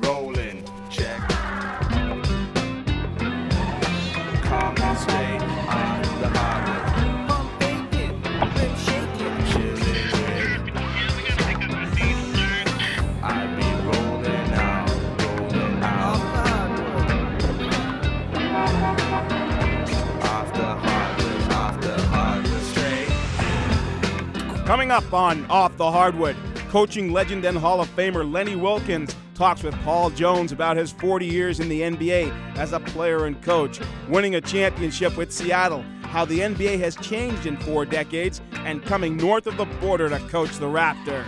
rolling, check. Calm and stay on the hardwood. Pump bacon, rib shaking. Chilling with. I be rolling out, rolling Off out. the hardwood. Off the hardwood, straight. Coming up on Off the Hardwood, coaching legend and Hall of Famer Lenny Wilkens talks with Paul Jones about his 40 years in the NBA as a player and coach, winning a championship with Seattle, how the NBA has changed in 4 decades, and coming north of the border to coach the Raptors.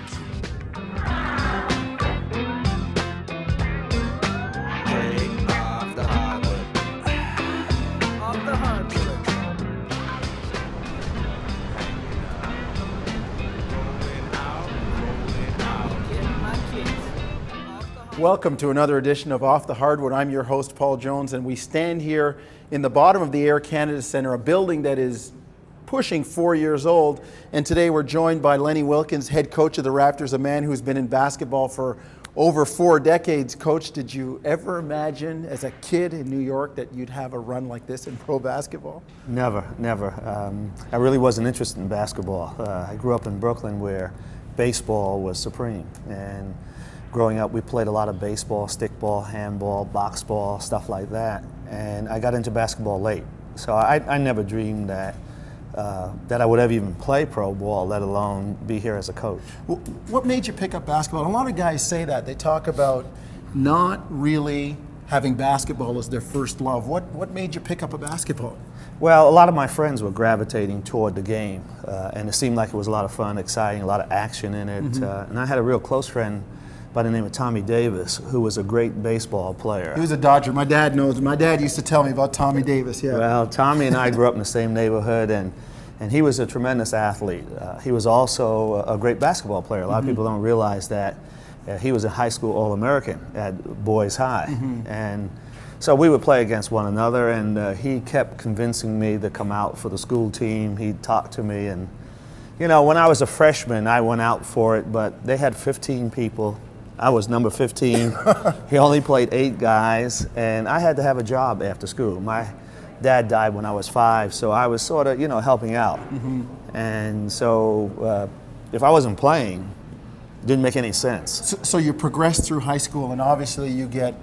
Hey, off the hardwood. Off the hardwood. Rolling out, rolling out. Getting my kids. Off the hardwood. Welcome to another edition of Off the Hardwood. I'm your host, Paul Jones, and we stand here in the bottom of the Air Canada Centre, a building that is pushing 4 years old. And today we're joined by Lenny Wilkens, head coach of the Raptors, a man who's been in basketball for over 4 decades. Coach, did you ever imagine as a kid in New York that you'd have a run like this in pro basketball? Never. I really wasn't interested in basketball. I grew up in Brooklyn where baseball was supreme. And growing up, we played a lot of baseball, stickball, handball, box ball, stuff like that. And I got into basketball late. So I never dreamed that I would ever even play pro ball, let alone be here as a coach. What made you pick up basketball? A lot of guys say that. They talk about not really having basketball as their first love. What made you pick up a basketball? Well, a lot of my friends were gravitating toward the game, and it seemed like it was a lot of fun, exciting, a lot of action in it. And I had a real close friend by the name of Tommy Davis, who was a great baseball player. He was a Dodger. My dad knows. My dad used to tell me about Tommy Davis. Yeah. Well, Tommy and I grew up in the same neighborhood, and he was a tremendous athlete. He was also a great basketball player. A lot of people don't realize that he was a high school All-American at Boys High. And so we would play against one another, and he kept convincing me to come out for the school team. He'd talk to me, and you know, when I was a freshman, I went out for it, but they had 15 people. I was number 15. He only played 8 guys, and I had to have a job after school. My dad died when I was 5, so I was sort of, helping out. And so if I wasn't playing, it didn't make any sense. So you progress through high school, and obviously you get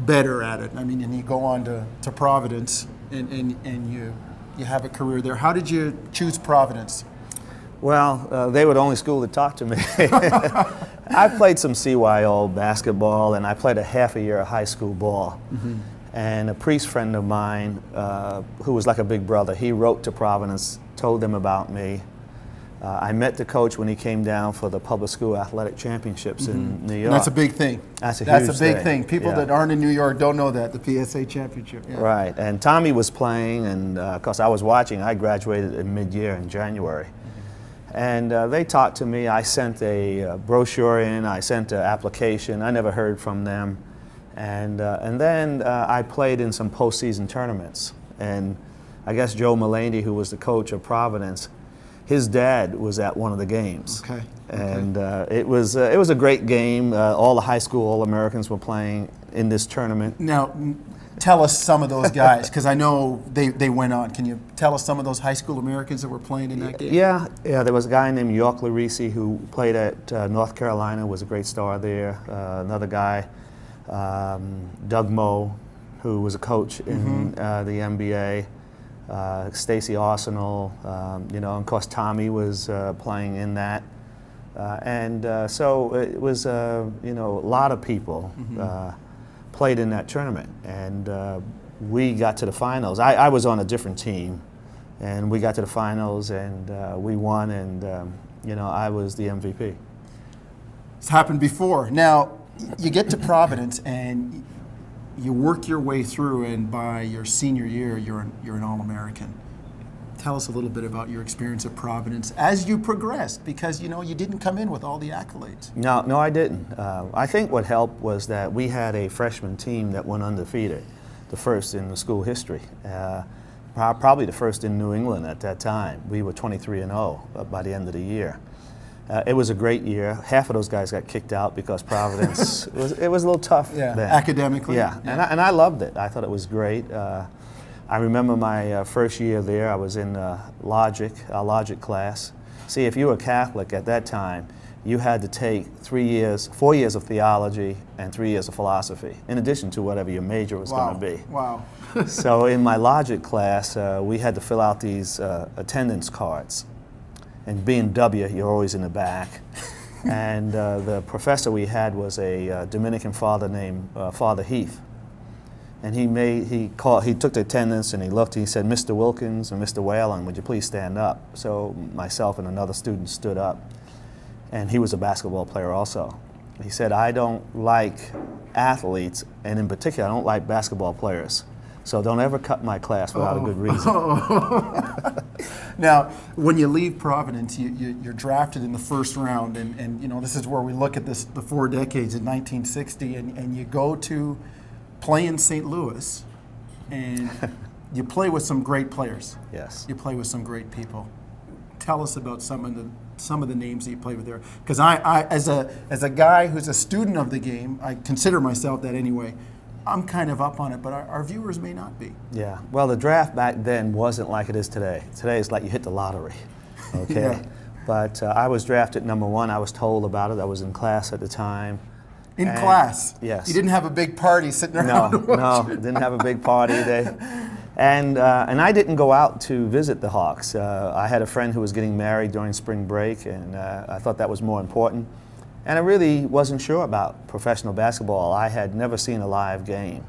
better at it. I mean, and you go on to Providence, and you have a career there. How did you choose Providence? Well, they were the only school that talked to me. I played some CYO basketball, and I played a half a year of high school ball. And a priest friend of mine, who was like a big brother, he wrote to Providence, told them about me. I met the coach when he came down for the public school athletic championships in New York. And that's a big thing. That's a That's huge a big thing. People Yeah. that aren't in New York don't know that, the PSA championship. Yeah. Right, and Tommy was playing, and of course I was watching. I graduated in mid-year in January. And they talked to me. I sent a brochure in. I sent an application. I never heard from them. And then I played in some postseason tournaments. And I guess Joe Mulaney, who was the coach of Providence, his dad was at one of the games. Okay. And it was a great game. All the high school All-Americans were playing in this tournament. Now, tell us some of those guys, because I know they went on. Can you tell us some of those high school Americans that were playing in that game? Yeah. There was a guy named York Larisi who played at North Carolina, was a great star there. Another guy, Doug Moe, who was a coach in the NBA. Stacey Arsenal, and of course Tommy was playing in that. So it was, a lot of people played in that tournament, and we got to the finals. I was on a different team, and we got to the finals, and we won, and I was the MVP. It's happened before. Now, you get to Providence, and you work your way through, and by your senior year, you're an All-American. Tell us a little bit about your experience at Providence as you progressed, because you didn't come in with all the accolades. No, I didn't. I think what helped was that we had a freshman team that went undefeated, the first in the school history. Probably the first in New England at that time. We were 23-0 by the end of the year. It was a great year. Half of those guys got kicked out because Providence, it was a little tough then. Academically. Yeah, and I loved it. I thought it was great. I remember my first year there, I was in our logic class. See, if you were Catholic at that time, you had to take 4 years of theology and 3 years of philosophy, in addition to whatever your major was going to be. Wow. So in my logic class, we had to fill out these attendance cards. And being W, you're always in the back. And the professor we had was a Dominican father named Father Heath. And he took the attendance and he looked and he said, "Mr. Wilkens and Mr. Whalen, would you please stand up?" So myself and another student stood up. And he was a basketball player also. He said, "I don't like athletes, and in particular, I don't like basketball players. So don't ever cut my class without a good reason." Now, when you leave Providence, you're drafted in the first round, and you know, this is where we look at the 4 decades in 1960, and you go to play in St. Louis, and you play with some great players. Yes. You play with some great people. Tell us about some of the names that you played with there, because I as a guy who's a student of the game, I consider myself that anyway. I'm kind of up on it, but our viewers may not be. Yeah. Well, the draft back then wasn't like it is today. Today it's like you hit the lottery. Okay. Yeah. But I was drafted number 1. I was told about it. I was in class at the time. In class? Yes. You didn't have a big party sitting around? No, didn't have a big party. And I didn't go out to visit the Hawks. I had a friend who was getting married during spring break, and I thought that was more important. And I really wasn't sure about professional basketball. I had never seen a live game.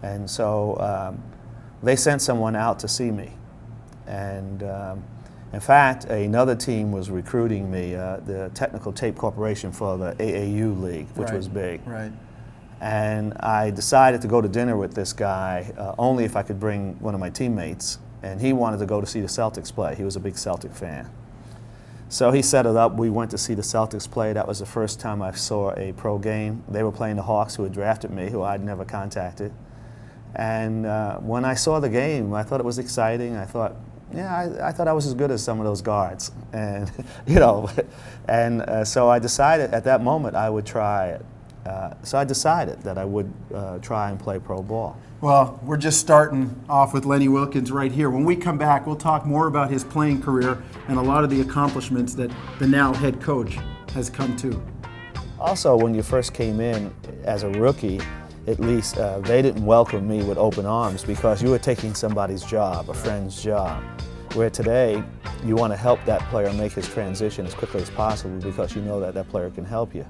And so they sent someone out to see me. And in fact, another team was recruiting me, the Technical Tape Corporation for the AAU League, which was big. Right. And I decided to go to dinner with this guy only if I could bring one of my teammates. And he wanted to go to see the Celtics play. He was a big Celtic fan. So he set it up. We went to see the Celtics play. That was the first time I saw a pro game. They were playing the Hawks, who had drafted me, who I'd never contacted. And when I saw the game, I thought it was exciting. I thought, yeah, I thought I was as good as some of those guards. And, you know, and so I decided at that moment I would try it. So I decided that I would try and play pro ball. Well, we're just starting off with Lenny Wilkens right here. When we come back, we'll talk more about his playing career and a lot of the accomplishments that the now head coach has come to. Also, when you first came in as a rookie, at least they didn't welcome me with open arms because you were taking somebody's job, a friend's job. Where today, you want to help that player make his transition as quickly as possible because you know that that player can help you.